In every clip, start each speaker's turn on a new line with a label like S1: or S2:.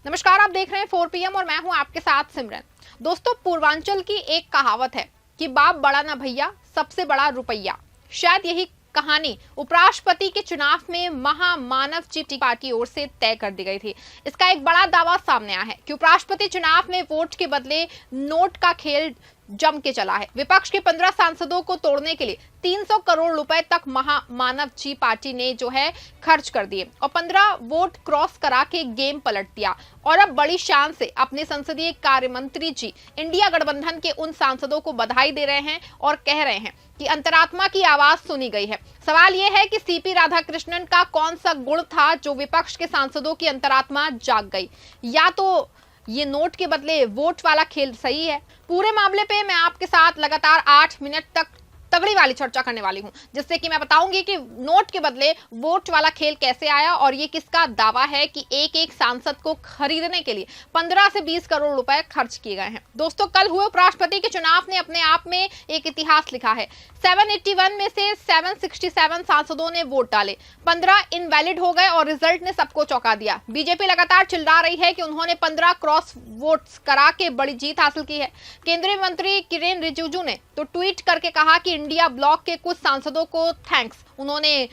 S1: नमस्कार, आप देख रहे हैं 4 PM और मैं हूं आपके साथ सिमरन। दोस्तों, पूर्वांचल की एक कहावत है कि बाप बड़ा ना भैया, सबसे बड़ा रुपया। शायद यही कहानी उपराष्ट्रपति के चुनाव में महामानव चिट्ठी पार्टी की ओर से तय कर दी गई थी। इसका एक बड़ा दावा सामने आया है कि उपराष्ट्रपति चुनाव में वोट के बदले नोट का खेल जम के चला है। विपक्ष के 15 सांसदों को तोड़ने के लिए 300 करोड़ रुपए तक महामानव जी पार्टी ने जो है खर्च कर दिए और 15 वोट क्रॉस करा के गेम पलट दिया। और अब बड़ी शान से अपने संसदीय कार्य मंत्री जी इंडिया गठबंधन के उन सांसदों को बधाई दे रहे हैं और कह रहे हैं कि अंतरात्मा की आवाज सुनी गई है। सवाल यह है कि सीपी राधाकृष्णन का कौन सा गुण था जो विपक्ष के सांसदों की अंतरात्मा जाग गई, या तो ये नोट के बदले वोट वाला खेल सही है। पूरे मामले पे मैं आपके साथ लगातार 8 मिनट तक तगड़ी वाली चर्चा करने वाली हूं, जिससे कि मैं बताऊंगी कि नोट के बदले वोट वाला खेल कैसे आया और ये किसका दावा है कि एक एक सांसद को खरीदने के लिए 15 से 20 करोड़ रुपए खर्च किए गए हैं। दोस्तों, कल हुए उपराष्ट्रपति के चुनाव ने अपने आप में एक इतिहास लिखा है। 781 में से 767 सांसदों ने वोट डाले, 15 इनवैलिड हो गए और रिजल्ट ने सबको चौंका दिया। बीजेपी लगातार चिल्ला रही है कि उन्होंने 15 क्रॉस वोट्स करा के बड़ी जीत हासिल की है। केंद्रीय मंत्री किरेन रिजिजू ने तो ट्वीट करके कहा कि इंडिया ब्लॉक के कुछ सांसदों को थैंक्स, उन्होंने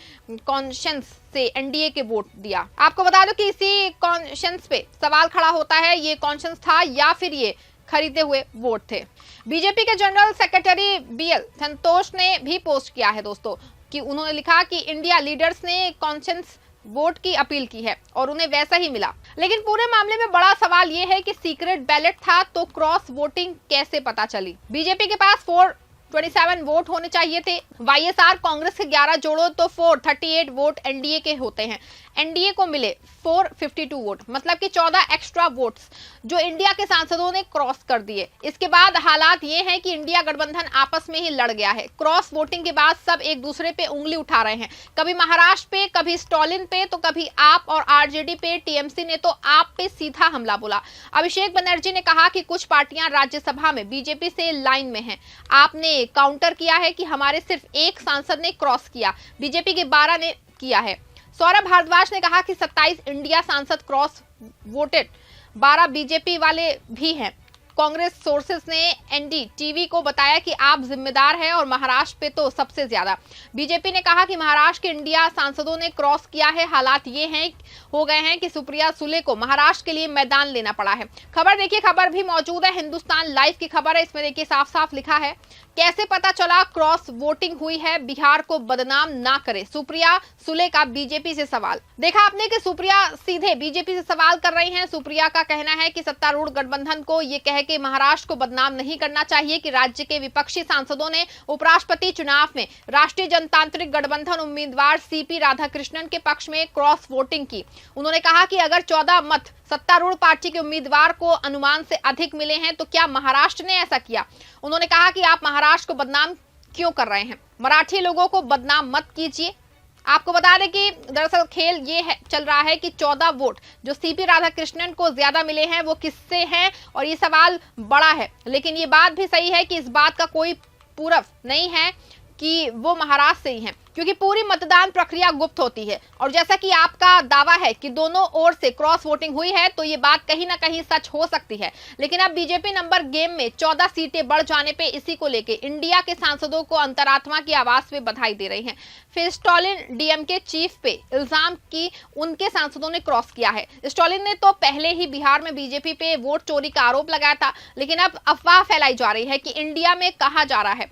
S1: कॉन्शियंस से एनडीए के वोट दिया। आपको बता दो कि इसी कॉन्शियंस पे सवाल खड़ा होता है, ये कॉन्शियंस था या फिर ये खरीदे हुए वोट थे। बीजेपी के जनरल सेक्रेटरी बीएल संतोष ने भी पोस्ट किया है दोस्तों, कि उन्होंने लिखा कि इंडिया लीडर्स ने कॉन्शियंस वोट की अपील की है और उन्हें वैसा ही मिला। लेकिन पूरे मामले में बड़ा सवाल यह है कि सीक्रेट बैलेट था तो क्रॉस वोटिंग कैसे पता चली। बीजेपी के पास 427 वोट होने चाहिए थे, वाईएसआर कांग्रेस के 11 जोड़ो तो 438 वोट एनडीए के होते हैं। एनडीए को मिले 452 वोट, मतलब कि 14 एक्स्ट्रा वोट्स जो इंडिया के सांसदों ने क्रॉस कर दिए। इसके बाद हालात ये हैं कि इंडिया गठबंधन आपस में ही लड़ गया है। क्रॉस वोटिंग के बाद सब एक दूसरे पे उंगली उठा रहे हैं, कभी महाराष्ट्र पे, कभी स्टॉलिन पे, तो कभी आप और आरजेडी पे। टीएमसी ने तो आप पे सीधा हमला बोला। अभिषेक बनर्जी ने कहा कि कुछ पार्टियां राज्यसभा में बीजेपी से लाइन में हैं। आपने काउंटर किया है कि हमारे सिर्फ एक सांसद ने क्रॉस किया, बीजेपी के 12 ने किया है। सौरभ भारद्वाज ने कहा कि 27 इंडिया सांसद क्रॉस वोटेड, 12 बीजेपी वाले भी हैं। कांग्रेस सोर्सेस ने एनडीटीवी को बताया कि आप जिम्मेदार हैं और महाराष्ट्र पे तो सबसे ज्यादा। बीजेपी ने कहा कि महाराष्ट्र के इंडिया सांसदों ने क्रॉस किया है। हालात ये हैं हो गए हैं कि सुप्रिया सुले को महाराष्ट्र के लिए मैदान लेना पड़ा है। खबर देखिए, खबर भी मौजूद है, हिंदुस्तान लाइव की खबर है। इसमें देखिए साफ साफ लिखा है, कैसे पता चला क्रॉस वोटिंग हुई है, बिहार को बदनाम ना करे, सुप्रिया सुले का बीजेपी से सवाल। देखा आपने कि सुप्रिया सीधे बीजेपी से सवाल कर रही हैं। सुप्रिया का कहना है कि सत्तारूढ़ गठबंधन को ये कह के महाराष्ट्र को बदनाम नहीं करना चाहिए कि राज्य के विपक्षी सांसदों ने उपराष्ट्रपति चुनाव में राष्ट्रीय जनतांत्रिक गठबंधन उम्मीदवार सीपी राधाकृष्णन के पक्ष में क्रॉस वोटिंग की। उन्होंने कहा कि अगर 14 मत सत्तारूढ़ पार्टी के उम्मीदवार को अनुमान से अधिक मिले हैं तो क्या महाराष्ट्र ने ऐसा किया। उन्होंने कहा कि आप महाराष्ट्र को बदनाम क्यों कर रहे हैं, मराठी लोगों को बदनाम मत कीजिए। आपको बता दें कि दरअसल खेल ये है चल रहा है कि 14 वोट जो सीपी राधाकृष्णन को ज्यादा मिले हैं वो किससे हैं, और ये सवाल बड़ा है। लेकिन ये बात भी सही है कि इस बात का कोई पूर्व नहीं है कि वो महाराष्ट्र से ही हैं, क्योंकि पूरी मतदान प्रक्रिया गुप्त होती है। और जैसा कि आपका दावा है कि दोनों ओर से क्रॉस वोटिंग हुई है, तो ये बात कहीं ना कहीं सच हो सकती है। लेकिन अब बीजेपी नंबर गेम में 14 सीटें बढ़ जाने पे इसी को लेके इंडिया के सांसदों को अंतरात्मा की आवाज पे बधाई दे रही हैं। फिर स्टॉलिन डीएमके चीफ पे इल्जाम की उनके सांसदों ने क्रॉस किया है। स्टॉलिन ने तो पहले ही बिहार में बीजेपी पे वोट चोरी का आरोप लगाया था, लेकिन अब अफवाह फैलाई जा रही है कि इंडिया में कहा जा रहा है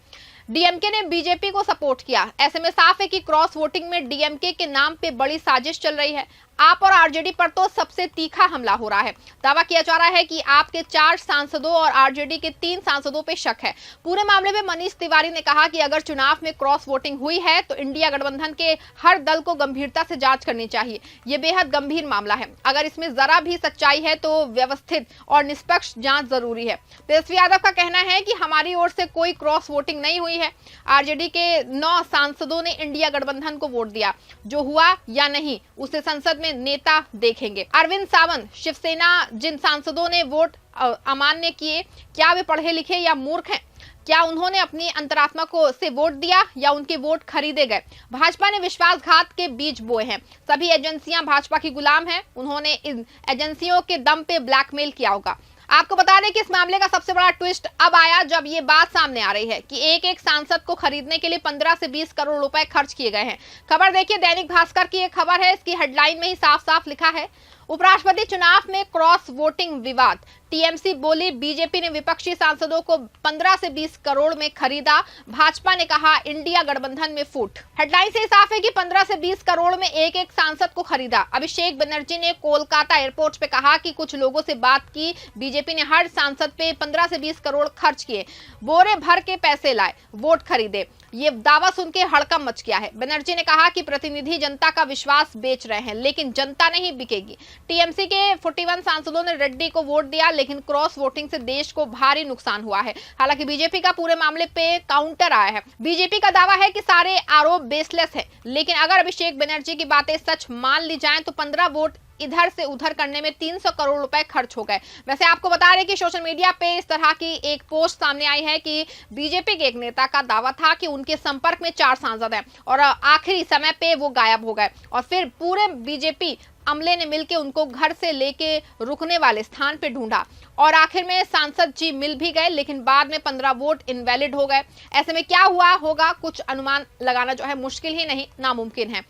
S1: डीएमके ने बीजेपी को सपोर्ट किया। ऐसे में साफ है कि क्रॉस वोटिंग में डीएमके के नाम पे बड़ी साजिश चल रही है। आप और आरजेडी पर तो सबसे तीखा हमला हो रहा है। दावा किया जा रहा है कि आपके 4 सांसदों और आरजेडी के 3 सांसदों पे शक है। पूरे मामले में मनीष तिवारी ने कहा कि अगर चुनाव में क्रॉस वोटिंग हुई है तो इंडिया गठबंधन के हर दल को गंभीरता से जांच करनी चाहिए। ये बेहद गंभीर मामला है। अगर इसमें जरा भी सच्चाई है तो व्यवस्थित और निष्पक्ष जांच जरूरी है। तेजस्वी यादव का कहना है कि हमारी ओर से कोई क्रॉस वोटिंग नहीं हुई है। आरजेडी के 9 सांसदों ने इंडिया गठबंधन को वोट दिया। जो हुआ या नहीं उसे संसद में नेता देखेंगे। अरविंद सावंत, शिवसेना, जिन सांसदों ने वोट अमान्य किए, क्या वे पढ़े लिखे या मूर्ख हैं? क्या उन्होंने अपनी अंतरात्मा को से वोट दिया या उनके वोट खरीदे गए? भाजपा ने विश्वासघात के बीज बोए हैं। सभी एजेंसियां भाजपा की गुलाम हैं। उन्होंने इन एजेंसियों के दम पे ब्लैकमेल किया होगा। आपको बता दें कि इस मामले का सबसे बड़ा ट्विस्ट अब आया जब ये बात सामने आ रही है कि एक एक सांसद को खरीदने के लिए 15 से 20 करोड़ रुपए खर्च किए गए हैं। खबर देखिए, दैनिक भास्कर की एक खबर है। इसकी हेडलाइन में ही साफ साफ लिखा है, उपराष्ट्रपति चुनाव में क्रॉस वोटिंग विवाद। टीएमसी बोली बीजेपी ने विपक्षी सांसदों को 15 से 20 करोड़ में खरीदा। भाजपा ने कहा इंडिया गठबंधन में फूट। हेडलाइन से साफ है कि 15 से 20 करोड़ में एक एक सांसद को खरीदा। अभिषेक बनर्जी ने कोलकाता एयरपोर्ट पे कहा कि कुछ लोगों से बात की, बीजेपी ने हर सांसद पे 15 से 20 करोड़ खर्च किए, बोरे भर के पैसे लाए, वोट खरीदे। ये दावा सुन के हड़कंप मच गया है। बनर्जी ने कहा कि प्रतिनिधि जनता का विश्वास बेच रहे हैं, लेकिन जनता नहीं बिकेगी। टीएमसी के 41 सांसदों ने रेड्डी को वोट दिया, लेकिन क्रॉस वोटिंग से देश को भारी नुकसान हुआ है। हालांकि बीजेपी का पूरे मामले पे काउंटर आया है। बीजेपी का दावा है कि सारे आरोप बेसलेस है, लेकिन अगर अभिषेक बनर्जी की बातें सच मान ली जाएं तो 15 वोट इधर से उधर करने में 300 करोड़ रुपए खर्च हो गए। वैसे आपको बता रहे कि सोशल मीडिया पे इस तरह की एक पोस्ट सामने आई है कि बीजेपी के एक नेता का दावा था कि उनके संपर्क में 4 सांसद हैं और आखिरी समय पे वो गायब हो गए और फिर पूरे बीजेपी अमले ने मिलकर उनको घर से लेके रुकने वाले स्थान पे ढूंढा और आखिर में सांसद जी मिल भी गए, लेकिन बाद में 15 वोट इनवैलिड हो गए। ऐसे में क्या हुआ होगा, कुछ अनुमान लगाना जो है मुश्किल ही नहीं, नामुमकिन है।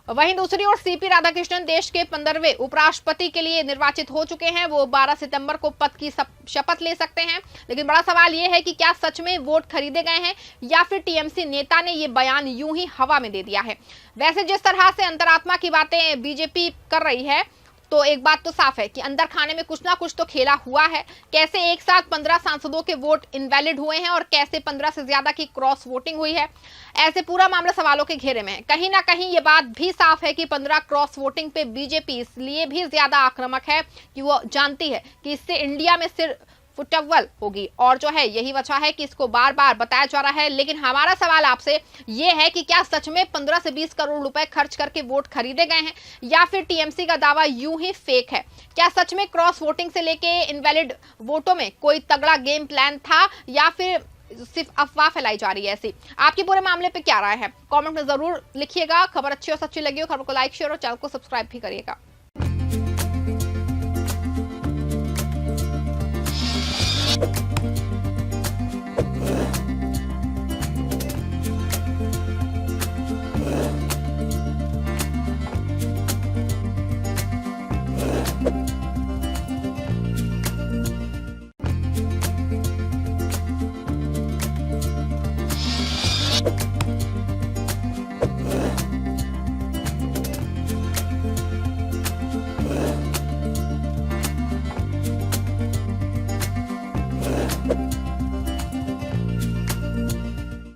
S1: वहीं दूसरी ओर सीपी राधाकृष्णन देश के 15वें उपराष्ट्रपति के लिए निर्वाचित हो चुके हैं। वो 12 सितंबर को पद की शपथ ले सकते हैं, लेकिन बड़ा सवाल ये है कि क्या सच में वोट खरीदे गए हैं या फिर टीएमसी नेता ने ये बयान यूं ही हवा में दे दिया है। वैसे जिस तरह से अंतरात्मा की बातें बीजेपी कर रही है, तो एक बात तो साफ है कि अंदर खाने में कुछ ना कुछ तो खेला हुआ है। कैसे एक साथ 15 सांसदों के वोट इनवैलिड हुए हैं और कैसे 15 से ज्यादा की क्रॉस वोटिंग हुई है, ऐसे पूरा मामला सवालों के घेरे में है। कहीं ना कहीं ये बात भी साफ है कि 15 क्रॉस वोटिंग पे बीजेपी इसलिए भी ज्यादा आक्रामक है कि वो जानती है कि इससे इंडिया में सिर्फ फुटअव्वल होगी और जो है यही वजह है कि इसको बार बार बताया जा रहा है। लेकिन हमारा सवाल आपसे ये है कि क्या सच में 15 से 20 करोड़ रुपए खर्च करके वोट खरीदे गए हैं या फिर टीएमसी का दावा यूं ही फेक है? क्या सच में क्रॉस वोटिंग से लेके इनवैलिड वोटों में कोई तगड़ा गेम प्लान था या फिर सिर्फ अफवाह फैलाई जा रही है? ऐसी आपकी पूरे मामले पे क्या राय है, कमेंट में जरूर लिखिएगा। खबर अच्छी और सच्ची लगी हो, खबर को लाइक शेयर और चैनल को सब्सक्राइब भी करिएगा।